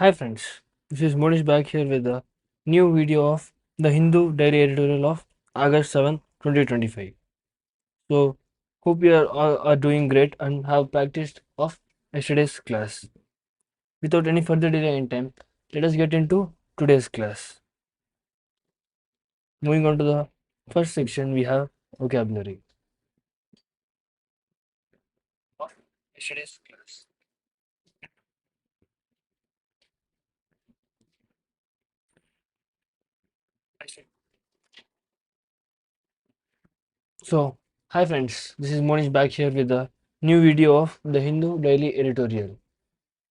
Hi friends, this is Monish back here with a new video of the Hindu Daily Editorial of August 7, 2025. So, hope you all are doing great and have practiced of yesterday's class. Without any further delay in time, let us get into today's class. Moving on to the first section, we have vocabulary of yesterday's class. So, hi friends, this is Monish back here with a new video of the Hindu Daily Editorial.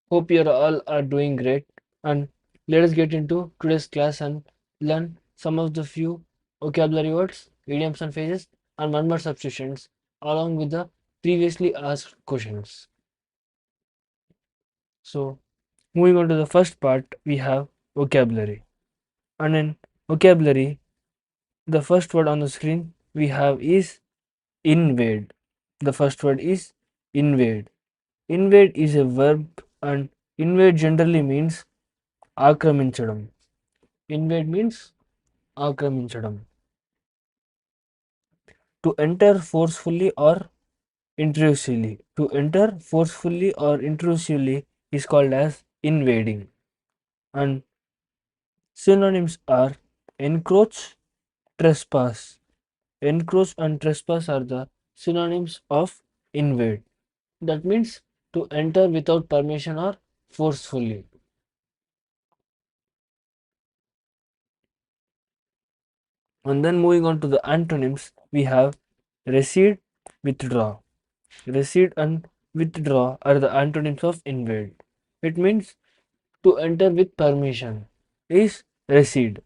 Hope you all are doing great, and let us get into today's class and learn some of the few vocabulary words, idioms and phrases, and one word substitutions along with the previously asked questions. So, moving on to the first part, we have vocabulary. And in vocabulary, the first word on the screen we have is invade. The first word is invade. Invade is a verb, and invade generally means ఆక్రమించడం. Invade means ఆక్రమించడం. To enter forcefully or intrusively. To enter forcefully or intrusively is called as invading. And synonyms are encroach, trespass. Encroach and trespass are the synonyms of invade. That means to enter without permission or forcefully. And then moving on to the antonyms, we have recede, withdraw. Recede and withdraw are the antonyms of invade. It means to enter with permission is recede.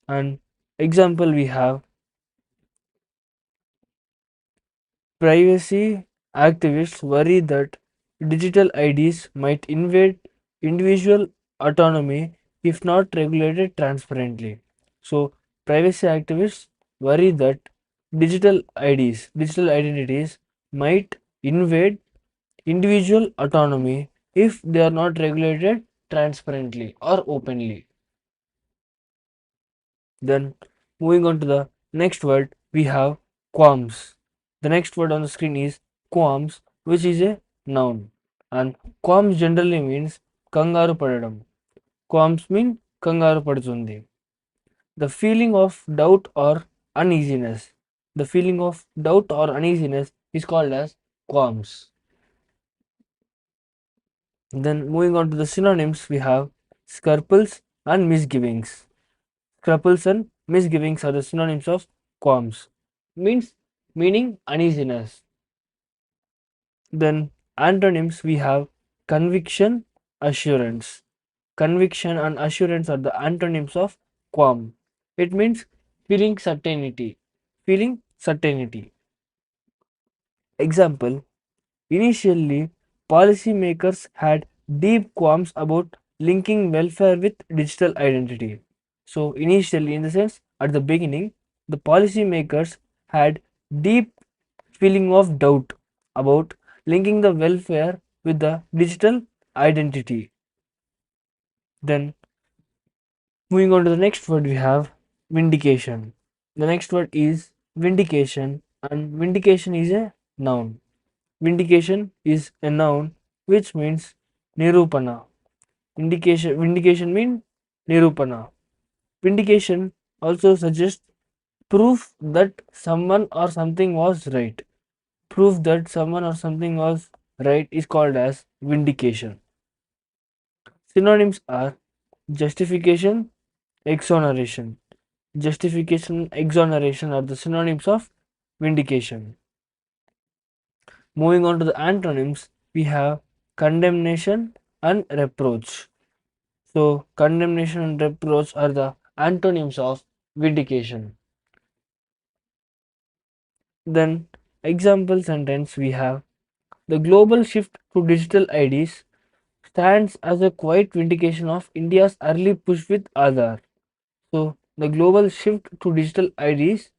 And example we have privacy activists worry that digital IDs might invade individual autonomy if not regulated transparently. So privacy activists worry that digital identities might invade individual autonomy if they are not regulated transparently or openly. Then moving on to the next word, we have qualms. The next word on the screen is qualms, which is a noun. And qualms generally means kangaru padadam. Qualms mean kangaru padutundi. The feeling of doubt or uneasiness. The feeling of doubt or uneasiness is called as qualms. Then moving on to the synonyms, we have scruples and misgivings. Scruples and misgivings are the synonyms of qualms, meaning uneasiness. Then antonyms, we have conviction, assurance. Conviction and assurance are the antonyms of qualm. It means feeling certainty. Feeling certainty. Example: initially, policymakers had deep qualms about linking welfare with digital identity. So, initially, in the sense, at the beginning, the policymakers had deep feeling of doubt about linking the welfare with the digital identity. Then, moving on to the next word, we have vindication. The next word is vindication, and vindication is a noun. Vindication is a noun which means nirupana. Vindication means nirupana. Vindication also suggests proof that someone or something was right. Proof that someone or something was right is called as vindication. Synonyms are justification, exoneration. Justification, exoneration are the synonyms of vindication. Moving on to the antonyms, we have condemnation and reproach. So, condemnation and reproach are the antonyms of vindication. Then, example sentence we have the global shift to digital IDs stands as a quiet vindication of India's early push with Aadhaar. So, the global shift to digital IDs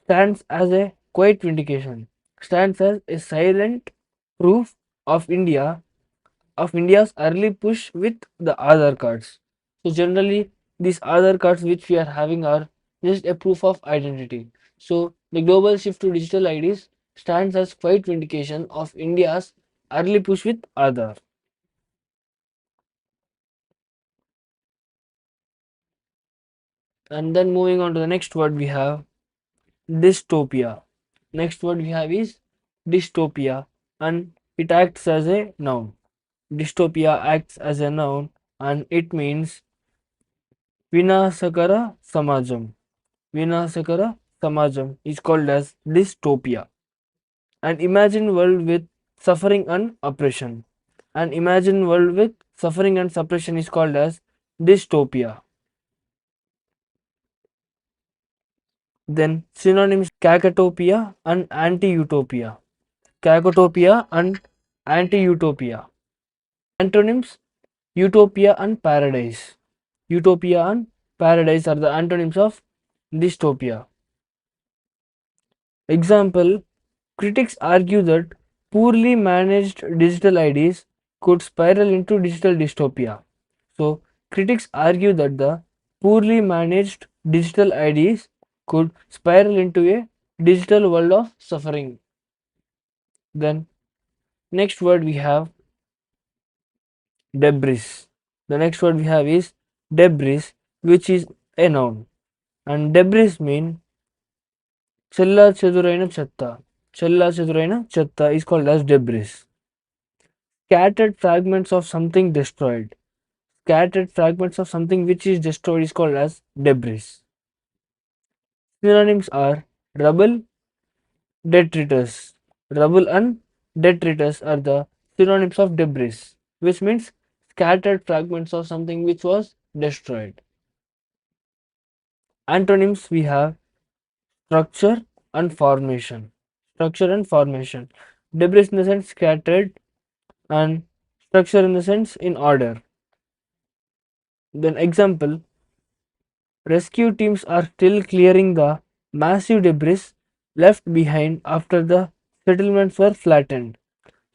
stands as a quiet vindication, stands as a silent proof of India of India's early push with the Aadhaar cards. So generally, these Aadhaar cards which we are having are just a proof of identity. So the global shift to digital IDs stands as quite vindication of India's early push with Aadhaar. And then moving on to the next word, we have dystopia. Next word we have is dystopia, and it acts as a noun. Dystopia acts as a noun and it means Vinasakara Samajam. Vinasakara Samajam is called as dystopia. An imagined world with suffering and oppression. An imagined world with suffering and suppression is called as dystopia. Then synonyms cacotopia and anti-utopia. Cacotopia and anti-utopia. Antonyms utopia and paradise. Utopia and paradise are the antonyms of dystopia. Example, critics argue that poorly managed digital IDs could spiral into digital dystopia. So, critics argue that the poorly managed digital IDs could spiral into a digital world of suffering. Then, next word we have debris. The next word we have is debris, which is a noun. And debris mean చెల్లా చెదురైన చెత్త. చెల్లా చెదురైన చెత్త is called as debris. Scattered fragments of something destroyed. Scattered fragments of something which is destroyed is called as debris. Synonyms are rubble, detritus. Rubble and detritus are the synonyms of debris, which means scattered fragments of something which was destroyed. Antonyms we have structure and formation. Structure and formation. Debris in the sense scattered, and structure in the sense in order. Then example, rescue teams are still clearing the massive debris left behind after the settlements were flattened.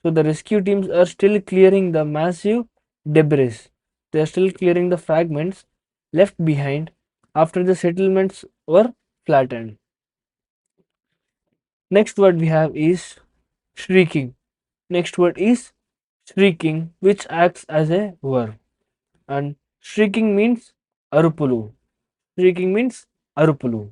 So the rescue teams are still clearing the massive debris. They are still clearing the fragments left behind after the settlements were flattened. Next word we have is shrieking. Next word is shrieking, which acts as a verb. And shrieking means arupulu. Shrieking means arupulu.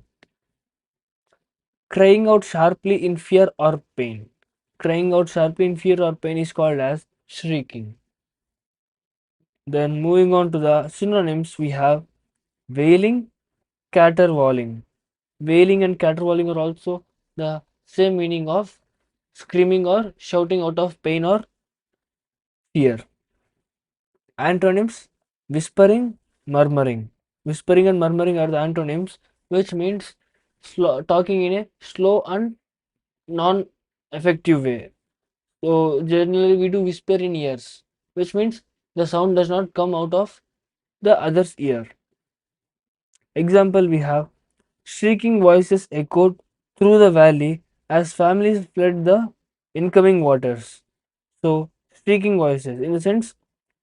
Crying out sharply in fear or pain. Crying out sharply in fear or pain is called as shrieking. Then moving on to the synonyms, we have wailing, caterwauling. Wailing and caterwauling are also the same meaning of screaming or shouting out of pain or fear. Antonyms whispering, murmuring. Whispering and murmuring are the antonyms, which means talking in a slow and non effective way. So, generally, we do whisper in ears, which means the sound does not come out of the other's ear. Example, we have shrieking voices echoed through the valley as families fled the incoming waters. So, shrieking voices, in the sense,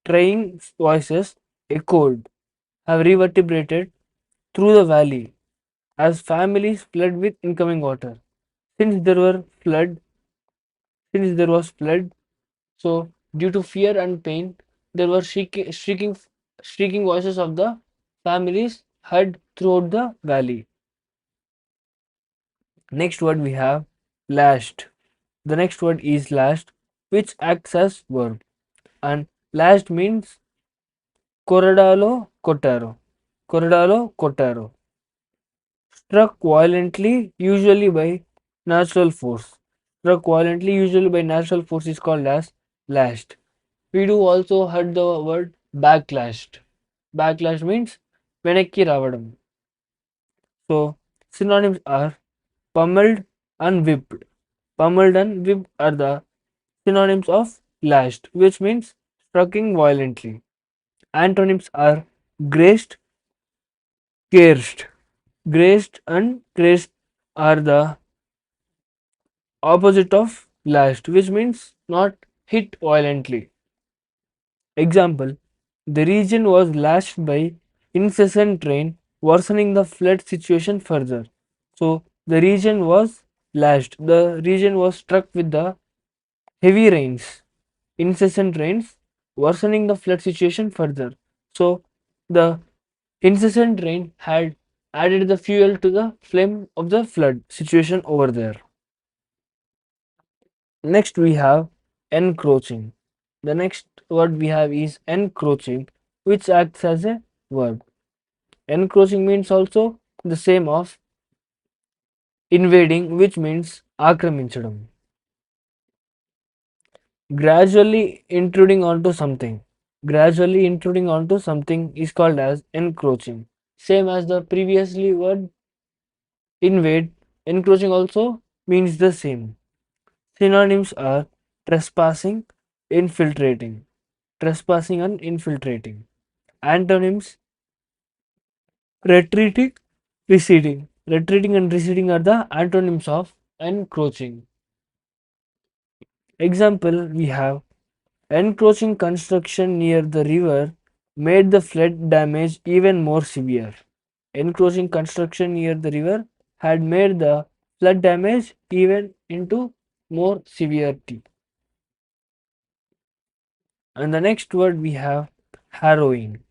crying voices echoed, have reverberated through the valley as families fled with incoming water. Since there were flood, since there was flood, so due to fear and pain, there were shrieking voices of the families heard throughout the valley. Next word we have lashed. The next word is lashed, which acts as verb, and lashed means కొరడాలో కొట్టారు. కొరడాలో కొట్టారు. Struck violently, usually by natural force. Struck violently, usually by natural force is called as lashed. We do also heard the word backlashed. Backlash means వెనక్కి రావడం. So synonyms are pummeled and whipped. Pummeled and whipped are the synonyms of lashed, which means striking violently. Antonyms are graced, cursed. Graced and cursed are the opposite of lashed, which means not hit violently. Example, the region was lashed by incessant rain, worsening the flood situation further. So the region was lashed. The region was struck with the heavy rains, incessant rains, worsening the flood situation further. So the incessant rain had added the fuel to the flame of the flood situation over there. Next we have encroaching. The next word we have is encroaching, which acts as a verb. Encroaching means also the same of invading, which means ఆక్రమించడం. Gradually intruding onto something. Gradually intruding onto something is called as encroaching. Same as the previously word invade, encroaching also means the same. Synonyms are trespassing, infiltrating. Trespassing and infiltrating. Antonyms, retreating, receding. Retreating and receding are the antonyms of encroaching. Example, we have encroaching construction near the river made the flood damage even more severe. Encroaching construction near the river had made the flood damage even into more severity. And the next word we have harrowing.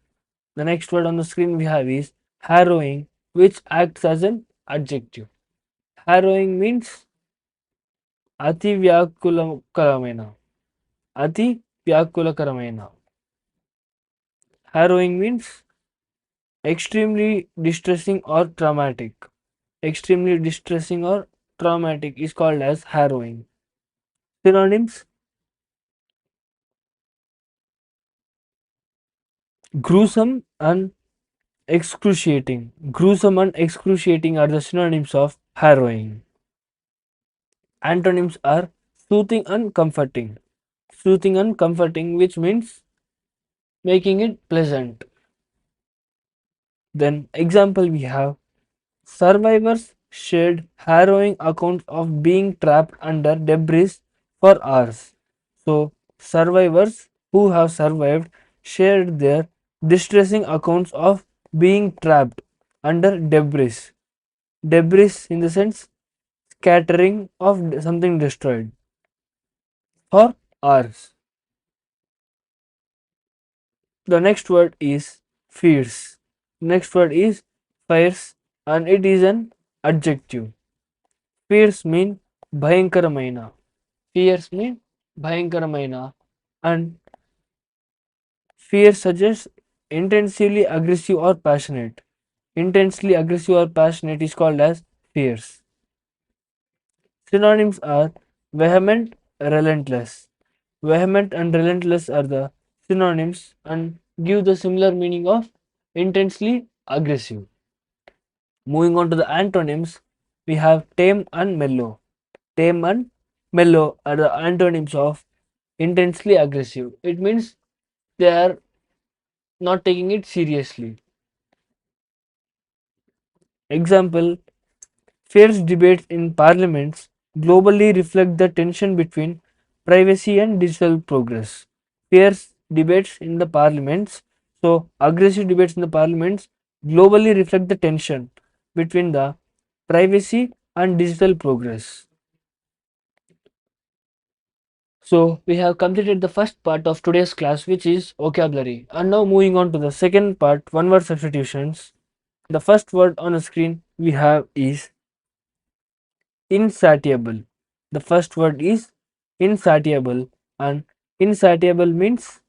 The next word on the screen we have is harrowing, which acts as an adjective. Harrowing means అతి వ్యాకులకరమైన. అతి వ్యాకులకరమైన. Harrowing means extremely distressing or traumatic. Extremely distressing or traumatic is called as harrowing. Synonyms, gruesome and excruciating. Gruesome and excruciating are the synonyms of harrowing. Antonyms are soothing and comforting. Soothing and comforting, which means making it pleasant. Then example we have survivors shared harrowing accounts of being trapped under debris for hours. So survivors who have survived shared their distressing accounts of being trapped under debris. Debris in the sense scattering of something destroyed for hours. The next word is fierce. Next word is fierce and it is an adjective. Fierce mean భయంకరమైన. Fierce mean భయంకరమైన and fierce suggests intensely aggressive or passionate. Intensely aggressive or passionate is called as fierce. Synonyms are vehement, relentless. Vehement and relentless are the synonyms and give the similar meaning of intensely aggressive. Moving on to the antonyms, we have tame and mellow. Tame and mellow are the antonyms of intensely aggressive. It means they are not taking it seriously. Example, fierce debates in parliaments globally reflect the tension between privacy and digital progress. Fierce debates in the parliaments, so aggressive debates in the parliaments globally reflect the tension between the privacy and digital progress. So we have completed the first part of today's class, which is vocabulary, and now moving on to the second part, one word substitutions. The first word on the screen we have is insatiable. The first word is insatiable, and insatiable means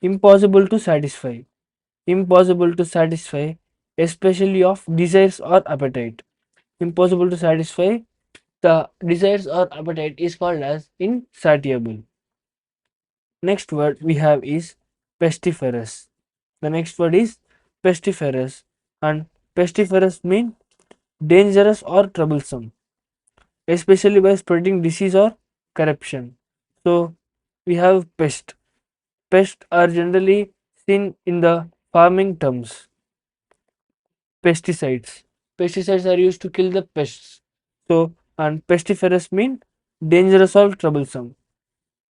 impossible to satisfy. Impossible to satisfy, especially of desires or appetite. Impossible to satisfy the desires or appetite is called as insatiable. Next word we have is pestiferous. The next word is pestiferous, and pestiferous mean dangerous or troublesome, especially by spreading disease or corruption. So we have pest. Pests are generally seen in the farming terms. Pesticides. Pesticides are used to kill the pests. So and pestiferous mean dangerous or troublesome.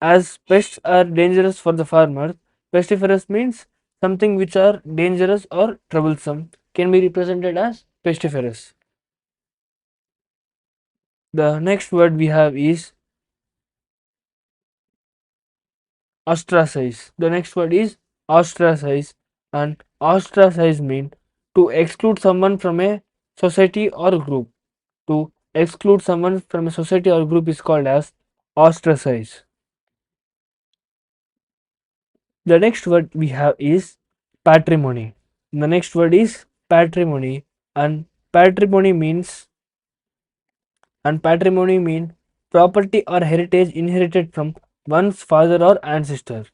As pests are dangerous for the farmer, Pestiferous means something which are dangerous or troublesome can be represented as pestiferous. The next word we have is ostracize. The next word is ostracize, and ostracize means to exclude someone from a society or group. To exclude someone from a society or group is called as ostracize. The next word we have is patrimony. The next word is patrimony, and patrimony means patrimony mean property or heritage inherited from one's father or ancestor.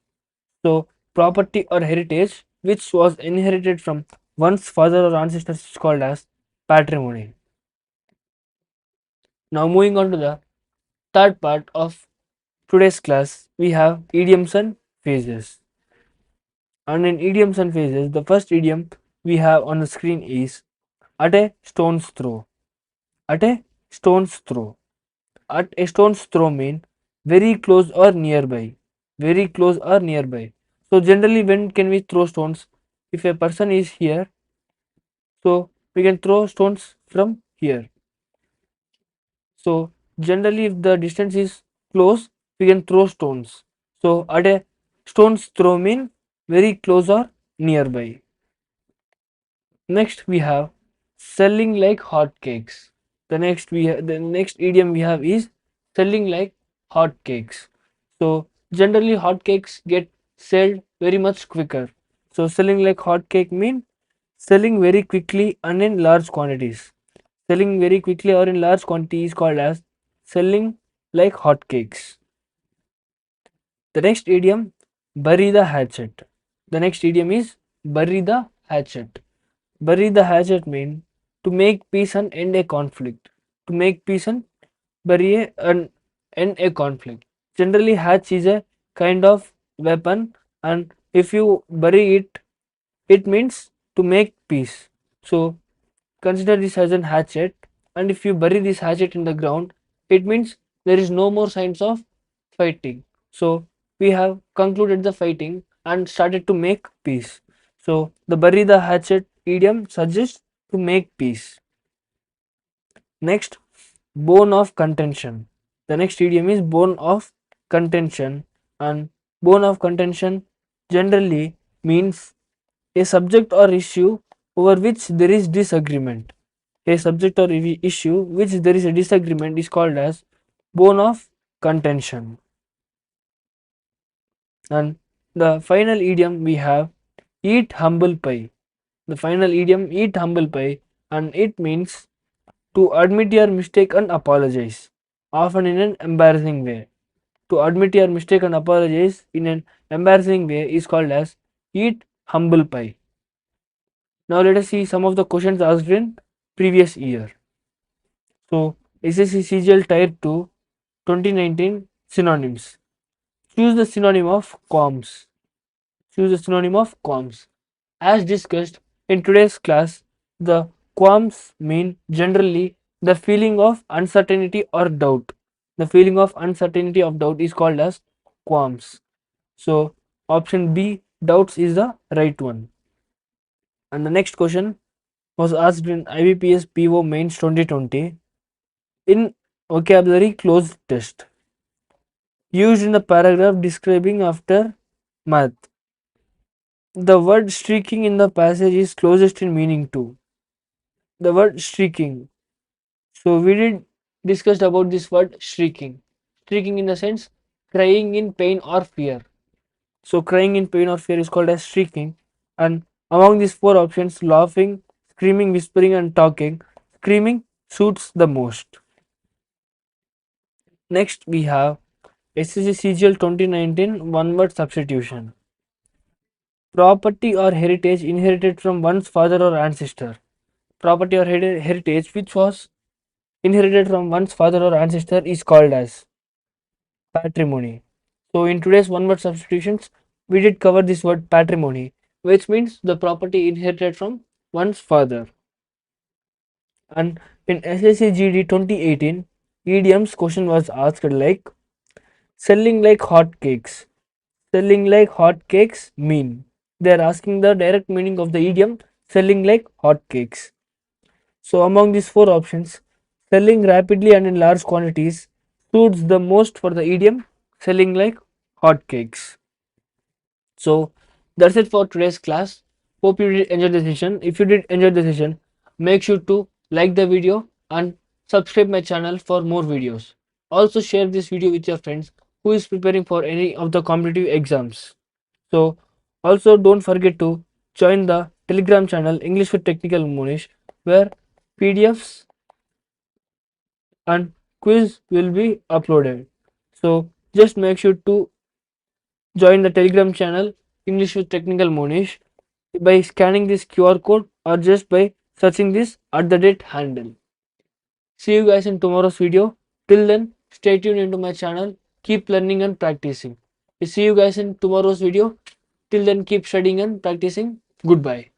So property or heritage which was inherited from one's father or ancestor is called as patrimony. Now moving on to the third part of today's class, we have idioms and phrases. And in idioms and phrases, the first idiom we have on the screen is at a stone's throw. At a stone's throw. At a stone's throw mean very close or nearby. Very close or nearby. So generally when can we throw stones? If a person is here, so we can throw stones from here. So generally if the distance is close, we can throw stones. So at a stone's throw mean very close or nearby. Next we have selling like hotcakes. The next idiom we have is selling like hotcakes. So generally hotcakes get sold very much quicker. So selling like hotcake mean selling very quickly and in large quantities. Selling very quickly or in large quantity is called as selling like hotcakes. The next idiom, bury the hatchet. The next idiom is bury the hatchet. Bury the hatchet mean to make peace and end a conflict. To make peace and bury and end a conflict. Generally, hatch is a kind of weapon, and if you bury it, it means to make peace. So consider this as an hatchet, and if you bury this hatchet in the ground, it means there is no more signs of fighting. So we have concluded the fighting and started to make peace. So the bury the hatchet idiom suggests to make peace. Next, bone of contention. The next idiom is bone of contention, and bone of contention generally means a subject or issue over which there is disagreement. A subject or issue which there is a disagreement is called as bone of contention. And the final idiom we have eat humble pie. The final idiom eat humble pie, and it means to admit your mistake and apologize, often in an embarrassing way. To admit your mistake and apologize in an embarrassing way is called as eat humble pie. Now let us see some of the questions asked in previous year. So SSC CGL Tier 2 2019 synonyms. Choose the synonym of qualms. Choose the synonym of qualms. As discussed in today's class, the qualms mean generally the feeling of uncertainty or doubt. The feeling of uncertainty of doubt is called as qualms. So option B, doubts, is the right one. And the next question was asked in IBPS PO Mains 2020 in vocabulary closed test. Used in the paragraph describing after math. The word streaking in the passage is closest in meaning to the word streaking. So we did discussed about this word shrieking. Shrieking in the sense crying in pain or fear. So crying in pain or fear is called as shrieking. And among these four options, laughing, screaming, whispering, and talking, screaming suits the most. Next we have SSC CGL 2019 one word substitution. Property or heritage inherited from one's father or ancestor. Property or heritage which was inherited from one's father or ancestor is called as patrimony. So in today's one word substitutions, we did cover this word patrimony, which means the property inherited from one's father. And in SSC GD 2018, idioms question was asked like selling like hot cakes. selling like hotcakes mean? They are asking the direct meaning of the idiom selling like hotcakes. So among these four options, selling rapidly and in large quantities suits the most for the idiom selling like hotcakes. So that's it for today's class. Hope you did enjoy the session. If you did enjoy the session, make sure to like the video and subscribe my channel for more videos. Also share this video with your friends who is preparing for any of the competitive exams. So also don't forget to join the Telegram channel English with Technical Monish, where PDFs and quiz will be uploaded. So just make sure to join the Telegram channel English with Technical Monish by scanning this QR code or just by searching this @ handle. See you guys in tomorrow's video. Till then, stay tuned into my channel. Keep learning and practicing. See you guys in tomorrow's video. Till then, keep studying and practicing. Goodbye.